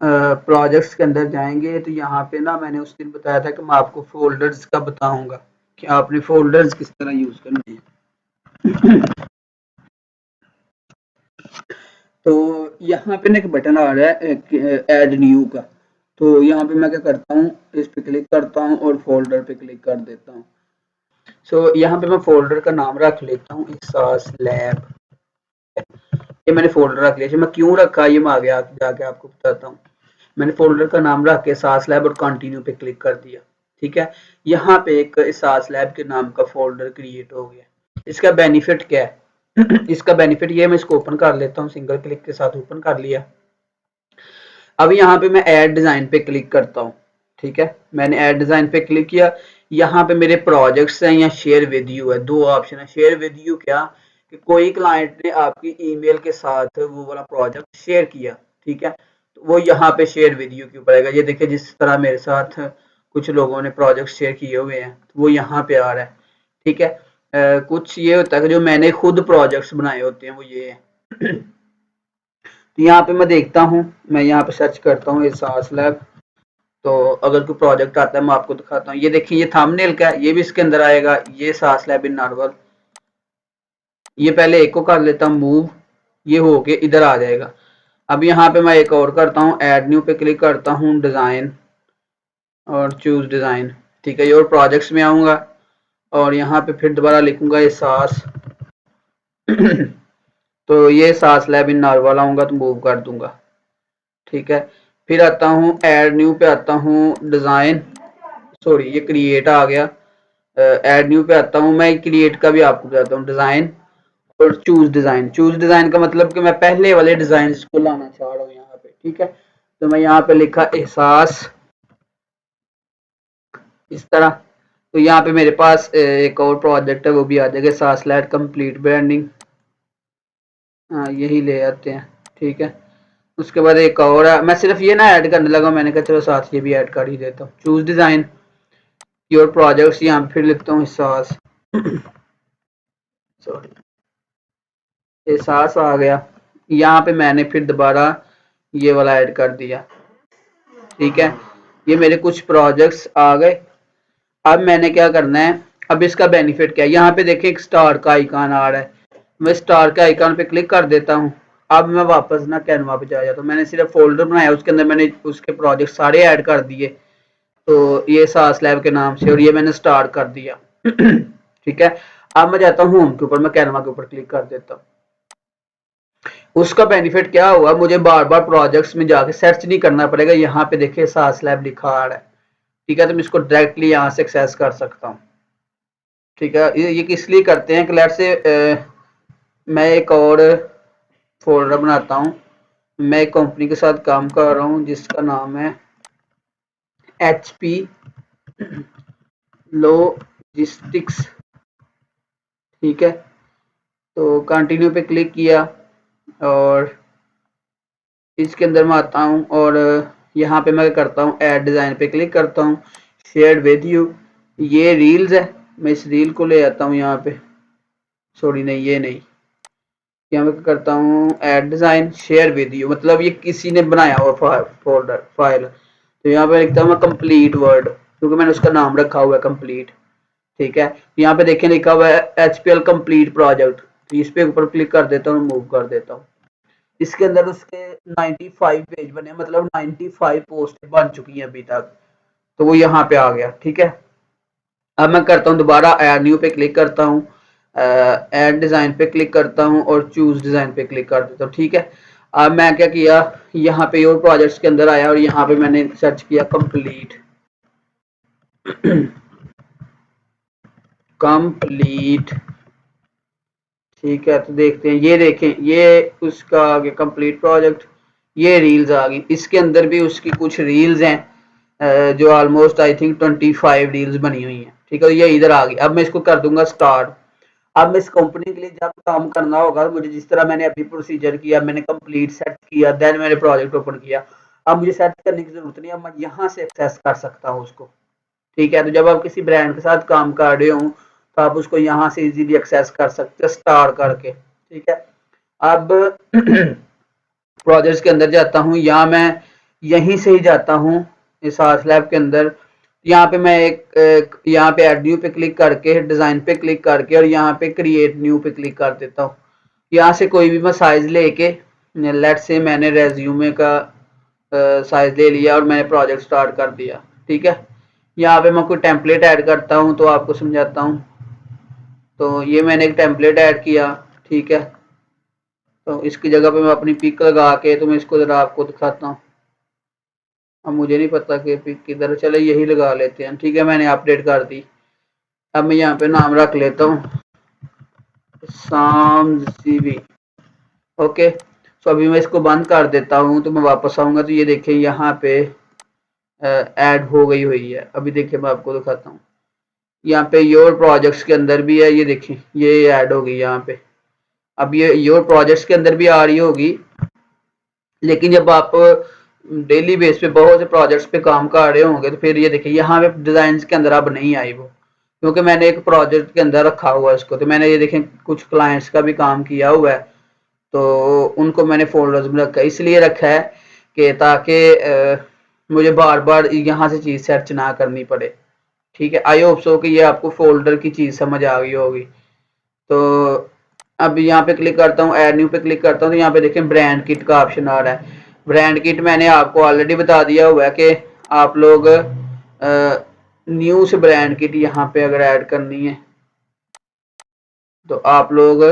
Projects के अंदर जाएंगे तो यहाँ पे ना मैंने उस दिन बताया था कि मैं आपको फोल्डर्स का बताऊंगा कि आपने फोल्डर्स किस तरह यूज करने हैं। तो यहाँ पे ना एक बटन आ रहा है ऐड न्यू का। तो यहाँ पे मैं क्या करता हूँ, इस पे क्लिक करता हूँ और फोल्डर पे क्लिक कर देता हूँ। सो यहाँ पे मैं फोल्डर का नाम रख लेता हूँ एहसास लैब। ये मैंने फोल्डर रख लिया। मैं क्यों रखा ये मैं आगे जाके आपको बताता हूँ। मैंने फोल्डर का नाम रख के एहसास लैब और कंटिन्यू पे क्लिक कर दिया। ठीक है, यहाँ पे एक एहसास लैब के नाम का फोल्डर क्रिएट हो गया। इसका बेनिफिट क्या है? इसका बेनिफिट ये, मैं इसको ओपन कर लेता हूँ, सिंगल क्लिक के साथ ओपन कर लिया। अब यहाँ पे मैं ऐड डिजाइन पे क्लिक करता हूँ। ठीक है, मैंने ऐड डिजाइन पे क्लिक किया। यहाँ पे मेरे प्रोजेक्ट्स हैं या शेयर विद यू है, दो ऑप्शन है। शेयर विद यू क्या कि कोई क्लाइंट ने आपकी ईमेल के साथ वो वाला प्रोजेक्ट शेयर किया। ठीक है, तो वो यहाँ पे शेयर विद यू के ऊपर आएगा। ये देखिए जिस तरह मेरे साथ कुछ लोगों ने प्रोजेक्ट शेयर किए हुए हैं तो वो यहाँ पे आ रहा है। ठीक है, कुछ ये होता है कि जो मैंने खुद प्रोजेक्ट्स बनाए होते हैं वो ये है। तो यहाँ पे मैं देखता हूँ, मैं यहाँ पे सर्च करता हूँ एहसास लैब। तो अगर कोई प्रोजेक्ट आता है मैं आपको दिखाता हूँ। ये देखिए ये थंबनेल का है, ये भी इसके अंदर आएगा। ये एहसास लैब इन नारवल। ये पहले एक को कर लेता हूँ मूव, ये हो के इधर आ जाएगा। अब यहाँ पे मैं एक और करता हूँ, ऐड न्यू पे क्लिक करता हूँ, डिजाइन और चूज डिजाइन। ठीक है, ये और प्रोजेक्ट्स में आऊंगा और यहाँ पे फिर दोबारा लिखूंगा एहसास। तो ये एहसास लैब इन नारवल आऊंगा तो मूव कर दूंगा। ठीक है, फिर आता हूँ ऐड न्यू पे आता हूँ, डिजाइन, सॉरी ये क्रिएट आ गया। ऐड न्यू पे आता हूँ, मैं क्रिएट का भी आपको बताता हूँ, डिजाइन और चूज डिजाइन। चूज डिजाइन का मतलब कि मैं पहले वाले डिजाइन को लाना चाह रहा हूँ यहाँ पे। ठीक है, तो मैं यहाँ पे लिखा एहसास इस तरह। तो यहाँ पे मेरे पास एक और प्रोजेक्ट है वो भी आ जाएगा, एहसास लैब कंप्लीट ब्रांडिंग। हाँ यही ले आते हैं। ठीक है, उसके बाद एक और है, मैं सिर्फ ये ना ऐड करने लगा, मैंने कहा चलो साथ ये भी ऐड कर ही देता हूँ। चूज डिजाइन योर प्रोजेक्ट्स, यहाँ पे फिर लिखता हूँ एहसास। सॉरी, एहसास आ गया। यहाँ पे मैंने फिर दोबारा ये वाला ऐड कर दिया। ठीक है, ये मेरे कुछ प्रोजेक्ट्स आ गए। अब मैंने क्या करना है, अब इसका बेनिफिट क्या है, यहाँ पे देखिए एक स्टार का आइकन आ रहा है। मैं स्टार के आइकन पे क्लिक कर देता हूँ। अब मैं वापस ना कैनवा पे जा जाता हूँ। मैंने सिर्फ फोल्डर बनाया, उसके अंदर मैंने उसके प्रोजेक्ट सारे ऐड कर दिए। तो ये सास लैब के नाम से, और ये मैंने स्टार्ट कर दिया। ठीक है, अब मैं जाता हूँ होम के ऊपर, मैं कैनवा के ऊपर क्लिक कर देता हूँ। उसका बेनिफिट क्या हुआ, मुझे बार बार प्रोजेक्ट्स में जाके सर्च नहीं करना पड़ेगा। यहाँ पे देखिए सास लैब लिखा आ रहा है। ठीक है, तो मैं इसको डायरेक्टली यहाँ से एक्सेस कर सकता हूँ। ठीक है, ये किस लिए करते हैं कि लेट से मैं एक और फोल्डर बनाता हूँ। मैं एक कंपनी के साथ काम कर रहा हूँ जिसका नाम है HP लॉजिस्टिक्स। ठीक है, तो कंटिन्यू पे क्लिक किया और इसके अंदर मैं आता हूँ और यहाँ पे मैं करता हूँ ऐड डिज़ाइन पे क्लिक करता हूँ, शेयर विद यू। ये रील्स है, मैं इस रील को ले आता हूँ यहाँ पे। सॉरी नहीं, ये नहीं, यहाँ मैं करता हूँ add design share with you, मतलब ये किसी ने बनाया हुआ फोल्डर फाइल। तो यहाँ पे लिखता हूँ मैं कंप्लीट वर्ड, क्योंकि मैंने उसका नाम रखा हुआ है कंप्लीट। ठीक है, यहाँ पे देखिए लिखा हुआ है HPL कंप्लीट प्रोजेक्ट। तो इस पे ऊपर क्लिक कर देता हूँ, मूव कर देता हूँ। इसके अंदर उसके 95 पेज बने, मतलब 95 पोस्ट बन चुकी हैं अभी तक। तो वो यहाँ पे आ गया। ठीक है, अब मैं करता हूँ दोबारा ऐड न्यू पे क्लिक करता हूँ, ऐड डिजाइन पे क्लिक करता हूँ और चूज डिजाइन पे क्लिक कर देता हूँ। ठीक है, अब मैं क्या किया, यहाँ पे और प्रोजेक्ट्स के अंदर आया और यहाँ पे मैंने सर्च किया कंप्लीट। कंप्लीट। ठीक है, तो देखते हैं, ये देखें ये उसका आ गया कंप्लीट प्रोजेक्ट। ये रील्स आ गई, इसके अंदर भी उसकी कुछ रील्स हैं जो ऑलमोस्ट आई थिंक 25 रील्स बनी हुई हैं। ठीक है, ये इधर आ गई। अब मैं इसको कर दूंगा स्टार्ट। अब मैं इस कंपनी के लिए जब काम करना होगा मुझे, जिस तरह मैंने अभी प्रोसीजर किया, मैंने कंप्लीट सेट किया, देन मैंने प्रोजेक्ट ओपन किया। अब मुझे सेट करने की जरूरत नहीं, अब मैं यहाँ से एक्सेस कर सकता हूँ उसको। ठीक है, तो जब आप किसी ब्रांड के साथ काम कर रहे हो तो आप उसको यहाँ से इजीली एक्सेस कर सकते हैं स्टार करके। ठीक है, अब प्रोजेक्ट्स के अंदर जाता हूँ, यहाँ मैं यहीं से ही जाता हूँ इस आर्ट लैब के अंदर। यहाँ पे मैं यहाँ पे ऐड न्यू पे क्लिक करके, डिज़ाइन पे क्लिक करके और यहाँ पे क्रिएट न्यू पे क्लिक कर देता हूँ। यहाँ से कोई भी मैं साइज लेके, लेट्स से मैंने रेज्यूमे का साइज ले लिया और मैंने प्रोजेक्ट स्टार्ट कर दिया। ठीक है, यहाँ पे मैं कोई टेम्पलेट ऐड करता हूँ तो आपको समझाता हूँ। तो ये मैंने एक टेम्पलेट ऐड किया। ठीक है, तो इसकी जगह पे मैं अपनी पिक लगा के, तो मैं इसको ज़रा आपको दिखाता हूँ। अब मुझे नहीं पता कि पिक किधर, चले यही लगा लेते हैं। ठीक है, मैंने अपडेट कर दी। अब मैं यहाँ पे नाम रख लेता हूँ साम सीवी। ओके, तो अभी मैं इसको बंद कर देता हूँ। तो मैं वापस आऊँगा तो ये देखें यहाँ पे ऐड हो गई हुई है। अभी देखिए मैं आपको दिखाता हूँ, यहाँ पे योर प्रोजेक्ट्स के अंदर भी है। ये देखिए ये ऐड होगी यहाँ पे। अब ये योर प्रोजेक्ट्स के अंदर भी आ रही होगी, लेकिन जब आप डेली बेस पे बहुत से प्रोजेक्ट्स पे काम कर रहे होंगे तो फिर ये देखिए यहाँ पे डिजाइन के अंदर अब नहीं आई वो, क्योंकि मैंने एक प्रोजेक्ट के अंदर रखा हुआ है इसको। तो मैंने ये देखें कुछ क्लाइंट्स का भी काम किया हुआ है, तो उनको मैंने फोल्डर्स में रखा है। इसलिए रखा है कि ताकि मुझे बार बार यहाँ से चीज़ सर्च ना करनी पड़े। ठीक है, आई होप सो कि ये आपको फोल्डर की चीज़ समझ आ गई होगी। तो अब यहाँ पे क्लिक करता हूँ, ऐड न्यू पे क्लिक करता हूँ, तो यहाँ पे देखें ब्रांड किट का ऑप्शन आ रहा है। ब्रांड किट मैंने आपको ऑलरेडी बता दिया हुआ है कि आप लोग न्यू से ब्रांड किट यहाँ पे अगर ऐड करनी है तो आप लोग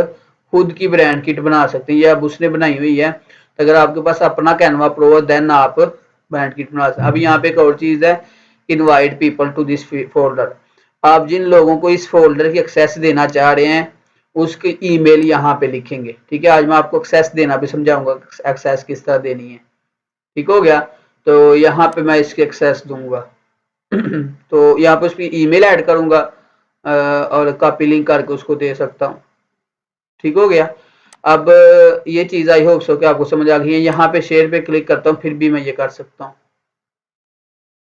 खुद की ब्रांड किट बना सकते हैं, या अब उसने बनाई हुई है। तो अगर आपके पास अपना कैनवा प्रो है देन आप ब्रांड किट बना सकते हैं। अब यहाँ पे एक और चीज़ है, invite people to this folder. आप जिन लोगों को इस फोल्डर की एक्सेस देना चाह रहे हैं उसकी ईमेल यहाँ पे लिखेंगे। ठीक है, आज मैं आपको एक्सेस देना भी समझाऊंगा, एक्सेस किस तरह देनी है। ठीक हो गया, तो यहाँ पे मैं इसकी एक्सेस दूंगा तो यहाँ पे उसकी ईमेल ऐड करूंगा और कॉपी लिंक करके उसको दे सकता हूँ। ठीक हो गया। अब ये चीज़ आई होप सो कि आपको समझ आ गई है। यहाँ पे शेयर पे क्लिक करता हूँ, फिर भी मैं ये कर सकता हूँ।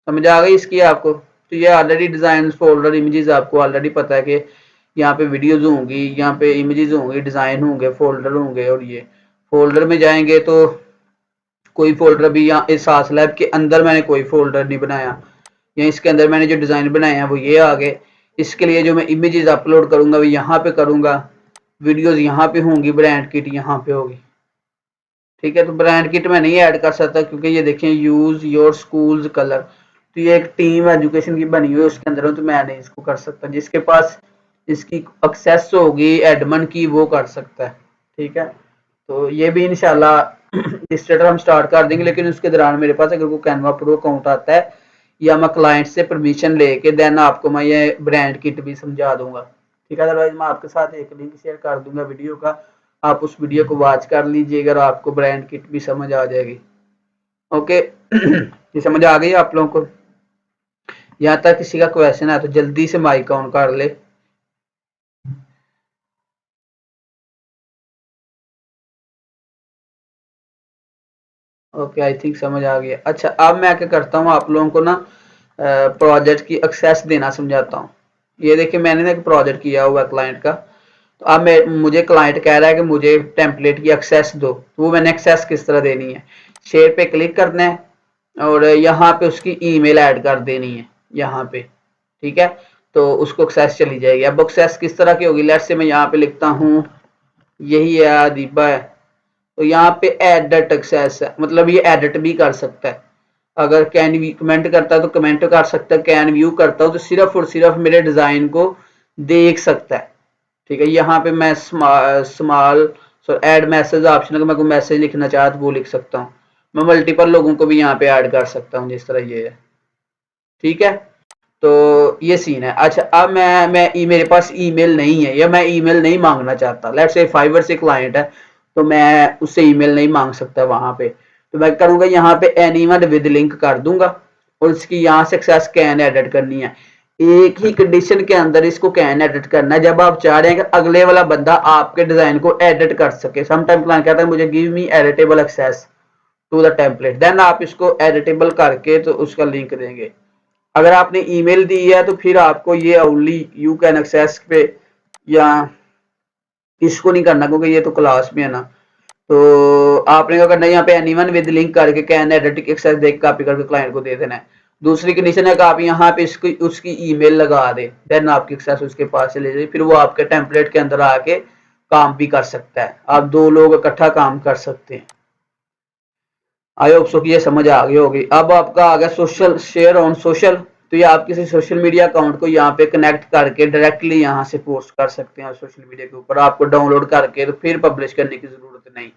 समझ आ गई इसकी आपको? तो ये ऑलरेडी डिज़ाइन फोल्डर इमेजेस आपको ऑलरेडी पता है कि यहाँ पे वीडियोज होंगी, यहाँ पे इमेजेस होंगे, डिज़ाइन होंगे, फोल्डर होंगे। और ये फोल्डर में जाएंगे तो कोई फोल्डर भी यहाँ इस सास लैब के अंदर मैंने कोई फोल्डर नहीं बनाया। या इसके अंदर मैंने जो डिज़ाइन बनाए हैं वो ये आ गए। इसके लिए जो मैं इमेजेस अपलोड करूँगा वो यहाँ पे करूँगा, वीडियोस यहाँ पे होंगी, ब्रांड किट यहाँ पे होगी। ठीक है, तो ब्रांड किट में नहीं ऐड कर सकता क्योंकि ये देखें यूज योर स्कूल्स कलर, तो ये एक टीम एजुकेशन की बनी हुई है उसके अंदर, तो मैं नहीं इसको कर सकता। जिसके पास इसकी एक्सेस होगी एडमन की वो कर सकता है। ठीक है, तो ये भी इंशाल्लाह रजिस्टर हम स्टार्ट कर देंगे, लेकिन उसके दौरान मेरे पास अगर कोई कैनवा प्रो अकाउंट आता है या मैं क्लाइंट से परमिशन लेके देन आपको मैं ये ब्रांड किट भी समझा दूंगा। ठीक है, अदरवाइज मैं आपके साथ एक लिंक शेयर कर दूंगा वीडियो का, आप उस वीडियो को वॉच कर लीजिएगा और आपको ब्रांड किट भी समझ आ जाएगी। ओके ये समझ आ गई आप लोगों को? यहाँ तक किसी का क्वेश्चन है तो जल्दी से माइक ऑन कर ले। ओके, आई थिंक समझ आ गया। अच्छा, अब मैं क्या करता हूँ आप लोगों को ना प्रोजेक्ट की एक्सेस देना समझाता हूँ। ये देखिए मैंने ना एक प्रोजेक्ट किया हुआ क्लाइंट का, तो अब मैं मुझे क्लाइंट कह रहा है कि मुझे टेम्पलेट की एक्सेस दो, तो वो मैंने एक्सेस किस तरह देनी है, शेयर पे क्लिक करना है और यहाँ पे उसकी ईमेल ऐड कर देनी है यहाँ पे। ठीक है, तो उसको एक्सेस चली जाएगी। अब एक्सेस किस तरह की होगी, लेट्स से मैं यहाँ पे लिखता हूँ, यही है अदीबा है, तो यहाँ पे एडिट एक्सेस है, मतलब ये एडिट भी कर सकता है। अगर कैन व्यू कमेंट करता है तो कमेंट कर सकता है, कैन व्यू करता हूँ तो सिर्फ और सिर्फ मेरे डिज़ाइन को देख सकता है। ठीक है, यहाँ पे मैं स्मॉल ऐड मैसेज ऑप्शन, अगर मैं कोई मैसेज लिखना चाहता तो वो लिख सकता हूँ। मैं मल्टीपल लोगों को भी यहाँ पे ऐड कर सकता हूँ जिस तरह ये है। ठीक है, तो ये सीन है। अच्छा, अब मेरे पास ईमेल नहीं है या मैं ईमेल नहीं मांगना चाहता, लेट्स से फाइवर से क्लाइंट है तो मैं उससे ईमेल नहीं मांग सकता वहां पे, तो मैं करूंगा यहाँ पे एनीवन विद लिंक कर दूंगा और इसकी यहाँ से एक्सेस कैन एडिट करनी है। एक ही कंडीशन के अंदर इसको कैन एडिट करना है, जब आप चाह रहे हैं कि अगले वाला बंदा आपके डिजाइन को एडिट कर सके। समटाइम क्लाइंट कहता है मुझे give me editable access to the template, then आप इसको एडिटेबल करके तो उसका लिंक देंगे। अगर आपने ईमेल दी है तो फिर आपको ये ओनली यू कैन एक्सेस पे या इसको नहीं करना, क्योंकि ये तो क्लास में है ना। तो आपने क्या करना है, यहाँ पे एनीवन विद लिंक करके कैन एडिट एक्सेस देख कॉपी करके क्लाइंट को दे देना है। दूसरी कंडीशन है कि आप यहाँ पे इसकी उसकी ईमेल लगा दें, देन आपकी एक्सेस उसके पास चले जाए, फिर वो आपके टेम्पलेट के अंदर आके काम भी कर सकता है। आप 2 लोग इकट्ठा काम कर सकते हैं। आई होप सो कि ये समझ आ गई होगी। अब आपका आ गया सोशल शेयर ऑन सोशल। तो ये आप किसी सोशल मीडिया अकाउंट को यहाँ पे कनेक्ट करके डायरेक्टली यहाँ से पोस्ट कर सकते हैं सोशल मीडिया के ऊपर, आपको डाउनलोड करके तो फिर पब्लिश करने की जरूरत नहीं।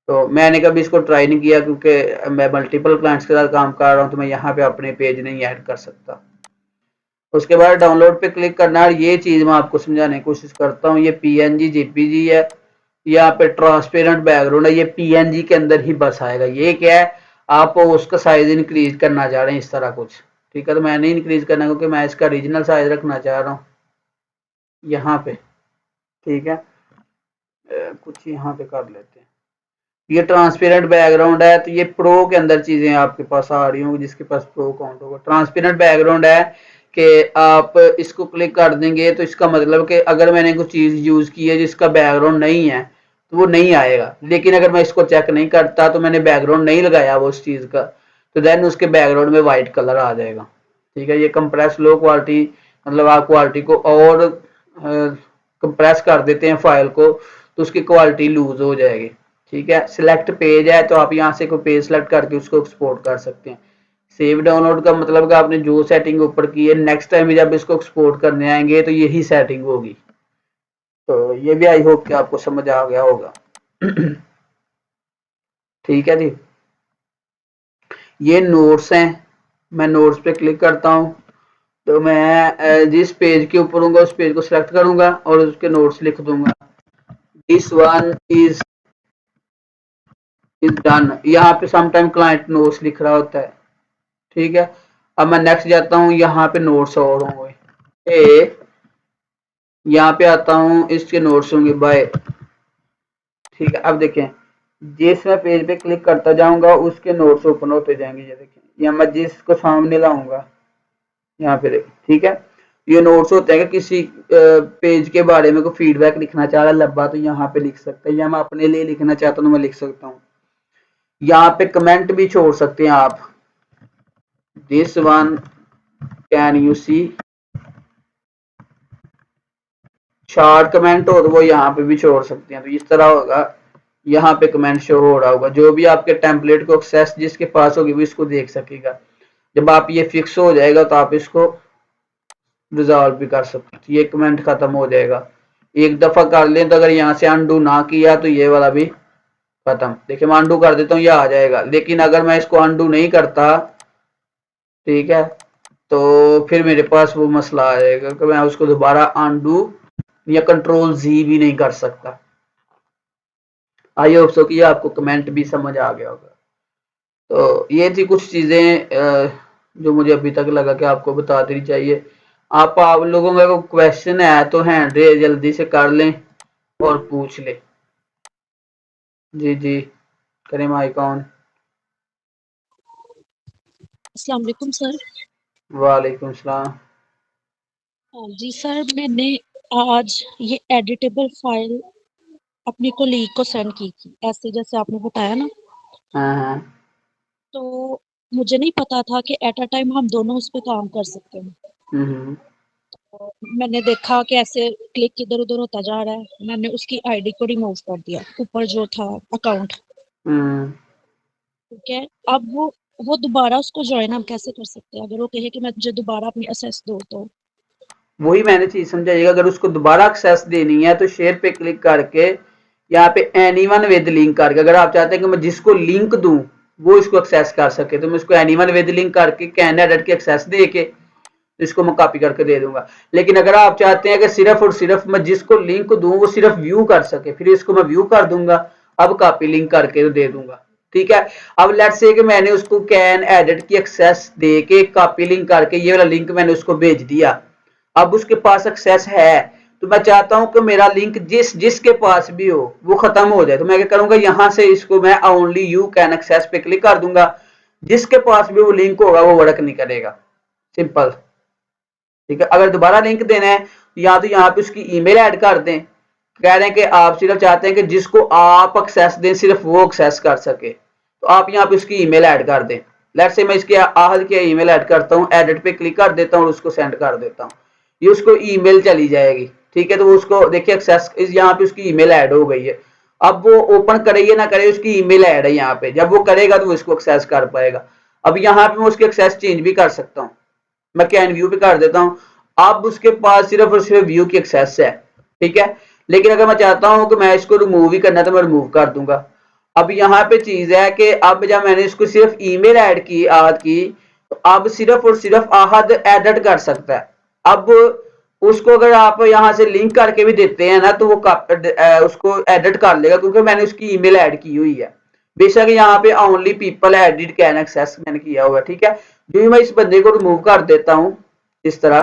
तो मैंने कभी इसको ट्राई नहीं किया क्योंकि मैं मल्टीपल क्लाइंट्स के साथ काम कर रहा हूँ, तो मैं यहाँ पे अपने पेज नहीं ऐड कर सकता। उसके बाद डाउनलोड पे क्लिक करना है। ये चीज़ मैं आपको समझाने की कोशिश करता हूँ। ये पीएनजी जेपीजी है, यहाँ पे ट्रांसपेरेंट बैकग्राउंड है, ये पीएनजी के अंदर ही बस आएगा। ये क्या है, आप उसका साइज इंक्रीज करना चाह रहे हैं इस तरह कुछ, ठीक है। तो मैं नहीं इंक्रीज करना क्योंकि मैं इसका रीजनल साइज रखना चाह रहा हूँ यहाँ पे, ठीक है। कुछ यहाँ पे कर लेते हैं। ये ट्रांसपेरेंट बैकग्राउंड है, तो ये प्रो के अंदर चीजें आपके पास आ रही होंगी, जिसके पास प्रो अकाउंट होगा। ट्रांसपेरेंट बैकग्राउंड है कि आप इसको क्लिक कर देंगे तो इसका मतलब कि अगर मैंने कुछ चीज यूज की है जिसका बैकग्राउंड नहीं है तो वो नहीं आएगा। लेकिन अगर मैं इसको चेक नहीं करता, तो मैंने बैकग्राउंड नहीं लगाया वो उस चीज का, तो देन उसके बैकग्राउंड में व्हाइट कलर आ जाएगा, ठीक है। ये कंप्रेस लो क्वालिटी, मतलब आप क्वालिटी को और कंप्रेस कर देते हैं फाइल को, तो उसकी क्वालिटी लूज हो जाएगी, ठीक है। सिलेक्ट पेज है, तो आप यहाँ से कोई पेज सेलेक्ट करके उसको एक्सपोर्ट कर सकते हैं। सेव डाउनलोड का मतलब कि आपने जो सेटिंग ऊपर की है, नेक्स्ट टाइम जब इसको एक्सपोर्ट करने आएंगे तो यही सेटिंग होगी। तो ये भी आई होप कि आपको समझ आ गया होगा। ठीक है जी। ये नोट्स हैं, मैं नोट्स पे क्लिक करता हूँ, तो मैं जिस पेज के ऊपर हूँ उस पेज को सिलेक्ट करूंगा और उसके नोट्स लिख दूंगा। This one is done. यहाँ पे समटाइम क्लाइंट नोट्स लिख रहा होता है, ठीक है। अब मैं नेक्स्ट जाता हूँ, यहाँ पे नोट्स और होंगे, यहाँ पे आता हूँ, इसके नोट्स होंगे बाय, ठीक है। अब देखें, जिस मैं पेज पे क्लिक करता जाऊंगा उसके नोट्स ओपन होते जाएंगे। ये देखें, या मैं जिसको सामने लाऊंगा यहाँ पे देखें, ठीक है। ये नोट्स होते हैं कि किसी पेज के बारे में कोई फीडबैक लिखना चाह रहा है लब्बा, तो यहाँ पे लिख सकते हैं, या मैं अपने लिए लिखना चाहता हूँ तो मैं लिख सकता हूँ। यहाँ पे कमेंट भी छोड़ सकते हैं आप, this one can you see, short comment हो तो वो यहाँ पे भी छोड़ सकते हैं। तो इस तरह होगा, यहाँ पे कमेंट शो हो रहा होगा, जो भी आपके टेम्पलेट को एक्सेस जिसके पास होगी वो इसको देख सकेगा। जब आप ये फिक्स हो जाएगा तो आप इसको रिजॉल्व भी कर सकते हैं। ये कमेंट खत्म हो जाएगा, एक दफा कर लें तो अगर यहाँ से अनडू ना किया तो ये वाला भी खत्म। देखिए मैं अनडू कर देता हूँ, ये आ जाएगा। लेकिन अगर मैं इसको अनडू नहीं करता, ठीक है, तो फिर मेरे पास वो मसला आ जाएगा कि मैं उसको दोबारा अनडू या कंट्रोल जी भी नहीं कर सकता। आई होप सो कि आपको कमेंट भी समझ आ गया होगा। तो ये थी कुछ चीजें जो मुझे अभी तक लगा कि आपको बता देनी चाहिए। आप लोगों का कोई क्वेश्चन है तो हैंड रेज जल्दी से कर लें और पूछ लें। जी जी, करें माइक ऑन। अस्सलाम वालेकुम सर। वालेकुम सलाम। जी सर, मैंने आज ये एडिटेबल फाइल अपनी कोलीग को सेंड की थी, ऐसे जैसे आपने बताया ना। हाँ हाँ। तो मुझे नहीं पता था कि एट अ टाइम हम दोनों उस पे काम कर सकते हैं। हम्म। तो मैंने देखा कि ऐसे क्लिक इधर उधर होता जा रहा है, मैंने उसकी आईडी को रिमूव कर दिया, ऊपर जो था अकाउंट, हम्म। ठीक है। अब वो दोबारा उसको ज्वाइन हम कैसे कर सकते हैं, अगर वो कहे कि मैं मुझे दोबारा अपनी असेस दो तो? वही मैंने चीज समझाइएगा। अगर उसको दोबारा एक्सेस देनी है तो शेयर पे क्लिक करके यहाँ पे एनीवन विद लिंक करके, अगर आप चाहते हैं कि मैं जिसको लिंक दूं वो इसको एक्सेस कर सके, तो मैं इसको एनीवन विद लिंक करके कैन एडिट के एक्सेस दे के इसको मैं कॉपी करके दे दूंगा। लेकिन अगर आप चाहते हैं कि सिर्फ और सिर्फ मैं जिसको लिंक दूं वो सिर्फ व्यू कर सके, फिर इसको मैं व्यू कर दूंगा, अब कॉपी लिंक करके दे दूंगा, ठीक है। अब लेट्स से कि मैंने उसको कैन एडिट की एक्सेस दे के कॉपी लिंक करके ये वाला लिंक मैंने उसको भेज दिया, अब उसके पास एक्सेस है, तो मैं चाहता हूं कि मेरा लिंक जिसके पास भी हो वो खत्म हो जाए। तो मैं क्या करूंगा, यहां से इसको मैं ओनली यू कैन एक्सेस पे क्लिक कर दूंगा, जिसके पास भी वो लिंक होगा वो वर्क नहीं करेगा, सिंपल, ठीक है। अगर दोबारा लिंक देना है या तो यहाँ पे उसकी ईमेल ऐड कर दें कह रहे हैं कि आप सिर्फ चाहते हैं कि जिसको आप एक्सेस दें सिर्फ वो एक्सेस कर सके, तो आप यहाँ पे उसकी ईमेल ऐड कर दें। लेट्स से मैं इसके आहद के ईमेल ऐड करता हूँ, एडिट पे क्लिक कर देता हूँ और उसको सेंड कर देता हूँ, ये उसको ईमेल चली जाएगी। ठीक है, तो वो उसको देखिए एक्सेस यहाँ पे उसकी ईमेल ऐड हो गई है। अब वो ओपन करे या ना करे उसकी ईमेल ऐड है यहाँ पे, जब वो करेगा तो वो इसको एक्सेस कर पाएगा। अब यहाँ पे मैं उसके एक्सेस चेंज भी कर सकता हूँ, मैं कैन व्यू पे कर देता हूँ। अब उसके पास सिर्फ और सिर्फ व्यू की एक्सेस है। ठीक है, लेकिन अगर मैं चाहता हूं कि मैं इसको रिमूव ही करना है तो मैं रिमूव कर दूंगा। अब यहाँ पे चीज है कि अब जब मैंने इसको सिर्फ ईमेल ऐड की आहद की, तो अब सिर्फ और सिर्फ आहद एडिट कर सकता है। अब उसको अगर आप यहाँ से लिंक करके भी देते हैं ना तो वो उसको एडिट कर लेगा, क्योंकि मैंने उसकी ईमेल ऐड की हुई है। बेशक यहाँ पे only people edit can access मैंने किया हुआ है। ठीक है, जो ही मैं इस बंदे को रिमूव कर देता हूँ इस तरह,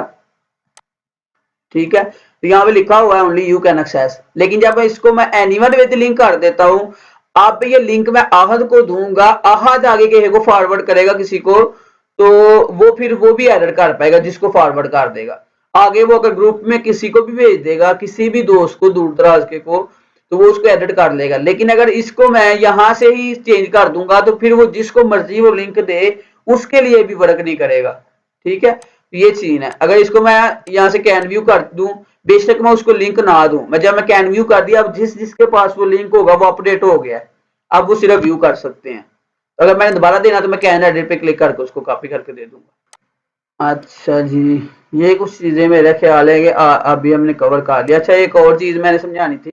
ठीक है, तो यहाँ पे लिखा हुआ है ओनली यू कैन एक्सेस, लेकिन जब इसको मैं एनीवन विद लिंक कर देता हूँ, अब ये लिंक मैं आहद को दूंगा, आहद आगे किसी को फॉरवर्ड करेगा किसी को, तो वो फिर वो भी एडिट कर पाएगा जिसको फॉरवर्ड कर देगा। आगे वो अगर ग्रुप में किसी को भी भेज देगा, किसी भी दोस्त को दूर दराज के को, तो वो उसको एडिट कर लेगा। लेकिन अगर इसको मैं यहाँ से ही चेंज कर दूंगा तो फिर वो जिसको मर्जी वो लिंक दे उसके लिए भी वर्क नहीं करेगा। ठीक है, ये चीज है। अगर इसको मैं यहाँ से कैन व्यू कर दूं, बेशक मैं उसको लिंक ना दूं, मैं जब मैं कैन व्यू कर दिया, अब जिस जिसके पास वो लिंक होगा वो अपडेट हो गया है, अब वो सिर्फ व्यू कर सकते हैं। अगर मैंने दोबारा देना तो मैं कैन एडिट पे क्लिक करके उसको कॉपी करके दे दूंगा। अच्छा जी, ये कुछ चीजें मेरा ख्याल है कि अभी हमने कवर कर लिया। अच्छा, एक और चीज मैंने समझानी थी,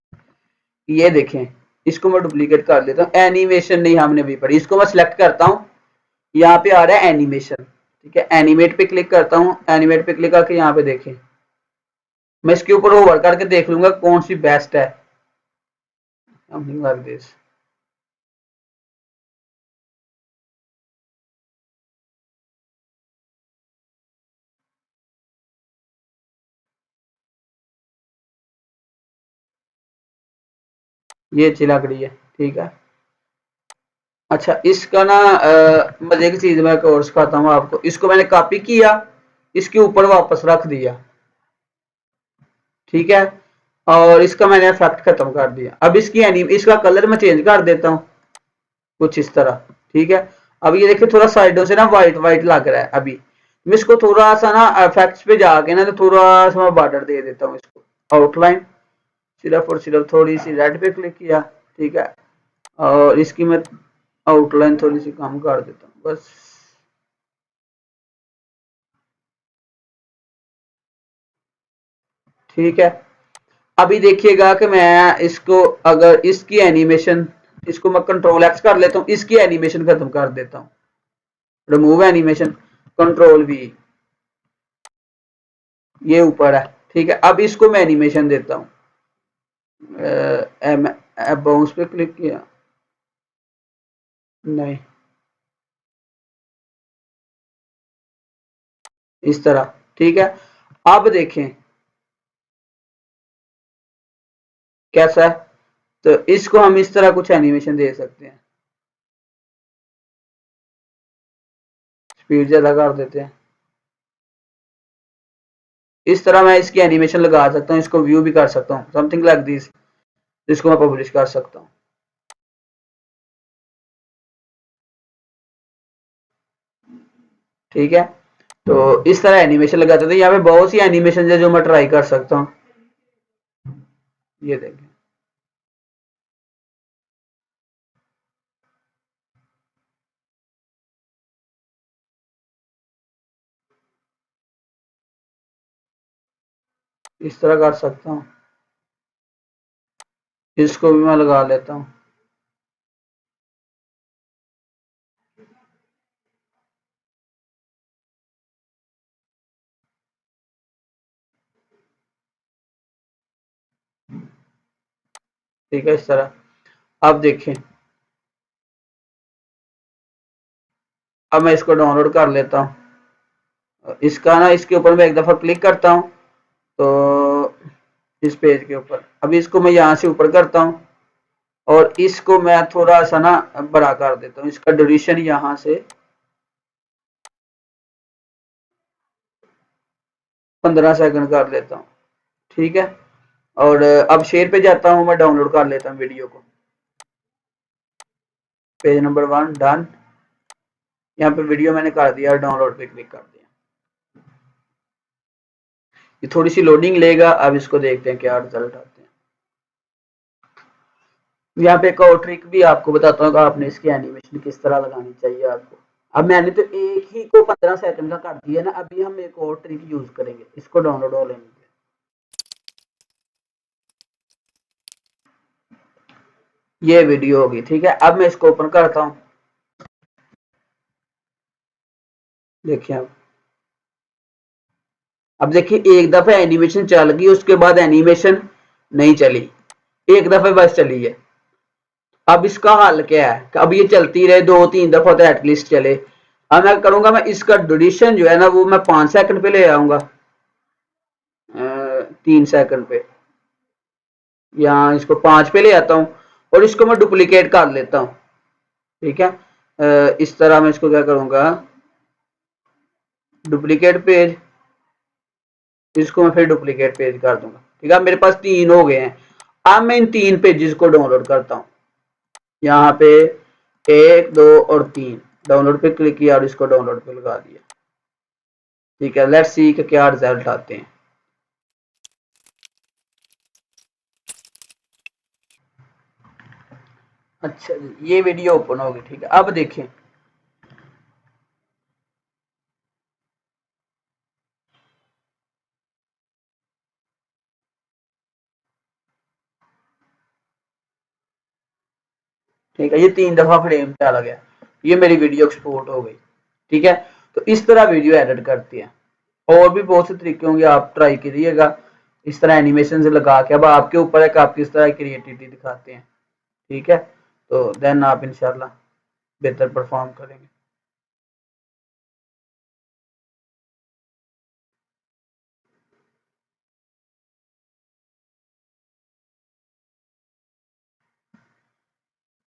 ये देखें, इसको मैं डुप्लीकेट कर देता हूँ। एनिमेशन नहीं हमने भी पढ़ी, इसको मैं सिलेक्ट करता हूँ, यहाँ पे आ रहा है एनिमेशन। ठीक है, एनिमेट पे क्लिक करता हूँ, एनिमेट पे क्लिक करके यहाँ पे देखें, मैं इसके ऊपर ओवर करके देख लूंगा कौन सी बेस्ट है। Something like this. ये अच्छी लग रही है। ठीक है, अच्छा इसका ना मजे की चीज मैं एक और सिखाता हूँ आपको। इसको मैंने कॉपी किया, इसके ऊपर वापस रख दिया। ठीक है, और इसका मैंने इफेक्ट खत्म कर दिया। अब इसका कलर मैं चेंज कर देता हूँ कुछ इस तरह। ठीक है, अब ये देखिए थोड़ा साइडों से ना व्हाइट व्हाइट लग रहा है। अभी मैं इसको थोड़ा सा ना इफेक्ट्स पे जाके ना तो थोड़ा सा मैं बॉर्डर दे देता हूँ इसको, आउटलाइन सिर्फ और सिर्फ थोड़ी सी रेड पे क्लिक किया। ठीक है, और इसकी मैं आउटलाइन थोड़ी सी कम कर देता हूँ बस। ठीक है, अभी देखिएगा कि मैं इसको अगर इसकी एनिमेशन, इसको मैं कंट्रोल एक्स कर लेता हूँ, इसकी एनिमेशन खत्म कर देता हूँ, रिमूव एनिमेशन, कंट्रोल वी, ये ऊपर है। ठीक है, अब इसको मैं एनिमेशन देता हूँ, बाउंस पे क्लिक किया, नहीं, इस तरह। ठीक है, अब देखें कैसा है, तो इसको हम इस तरह कुछ एनिमेशन दे सकते हैं, स्पीड ज्यादा कर देते हैं, इस तरह मैं इसकी एनिमेशन लगा सकता हूँ, इसको व्यू भी कर सकता हूँ, समथिंग लाइक दिस। इसको मैं पब्लिश कर सकता हूँ। ठीक है, तो इस तरह एनिमेशन लगाते थे। यहाँ पे बहुत सी एनिमेशन है जो मैं ट्राई कर सकता हूँ, ये देखें। इस तरह कर सकता हूँ, इसको भी मैं लगा लेता हूँ। ठीक है, इस तरह। अब देखें, अब मैं इसको डाउनलोड कर लेता हूँ। इसका ना इसके ऊपर मैं एक दफा क्लिक करता हूँ, तो इस पेज के ऊपर अभी इसको मैं यहाँ से ऊपर करता हूँ और इसको मैं थोड़ा सा ना बड़ा कर देता हूँ, इसका ड्यूरेशन यहाँ से 15 सेकंड कर लेता हूँ। ठीक है, और अब शेयर पे जाता हूँ, मैं डाउनलोड कर लेता हूँ वीडियो को। Page number 1 done. यहाँ पे वीडियो मैंने कर दिया और डाउनलोड पे क्लिक कर दिया। ये थोड़ी सी लोडिंग लेगा, अब इसको देखते हैं क्या रिजल्ट आते हैं। यहाँ पे एक और ट्रिक भी आपको बताता हूँ कि आपने इसकी एनिमेशन किस तरह लगानी चाहिए आपको। अब मैंने तो एक ही को 15 सेकंड का कर दिया ना, अभी हम एक और ट्रिक यूज करेंगे। इसको डाउनलोड हो लेंगे। ये वीडियो होगी, ठीक है। अब मैं इसको ओपन करता हूँ। देखिए अब देखिए एक दफा एनिमेशन चल गई, उसके बाद एनिमेशन नहीं चली, एक दफे बस चली है। अब इसका हल क्या है? अब ये चलती रहे 2-3 दफा तो एटलीस्ट चले। अब मैं करूंगा, मैं इसका ड्यूरेशन जो है ना वो मैं 5 सेकंड पे ले आऊंगा, 3 सेकंड पे, या इसको 5 पे ले आता हूँ और इसको मैं डुप्लीकेट कर लेता हूँ। ठीक है, इस तरह मैं इसको क्या करूंगा, डुप्लीकेट पेज, इसको मैं फिर डुप्लीकेट पेज कर दूंगा। ठीक है, मेरे पास 3 हो गए हैं। अब मैं इन 3 पेजेस को डाउनलोड करता हूँ। यहाँ पे 1, 2 और 3 डाउनलोड पे क्लिक किया और इसको डाउनलोड पे लगा दिया। ठीक है, लेट्स सी कि क्या रिजल्ट आते हैं। अच्छा जी, ये वीडियो ओपन होगी। ठीक है, अब देखें। ठीक है, ये 3 दफा फ्रेम चला गया, ये मेरी वीडियो एक्सपोर्ट हो गई। ठीक है, तो इस तरह वीडियो एडिट करती है। और भी बहुत से तरीके होंगे, आप ट्राई करिएगा इस तरह एनिमेशन से लगा के। अब आपके ऊपर है कि आप किस तरह क्रिएटिविटी दिखाते हैं। ठीक है, तो देन आप इंशाल्लाह बेहतर परफॉर्म करेंगे।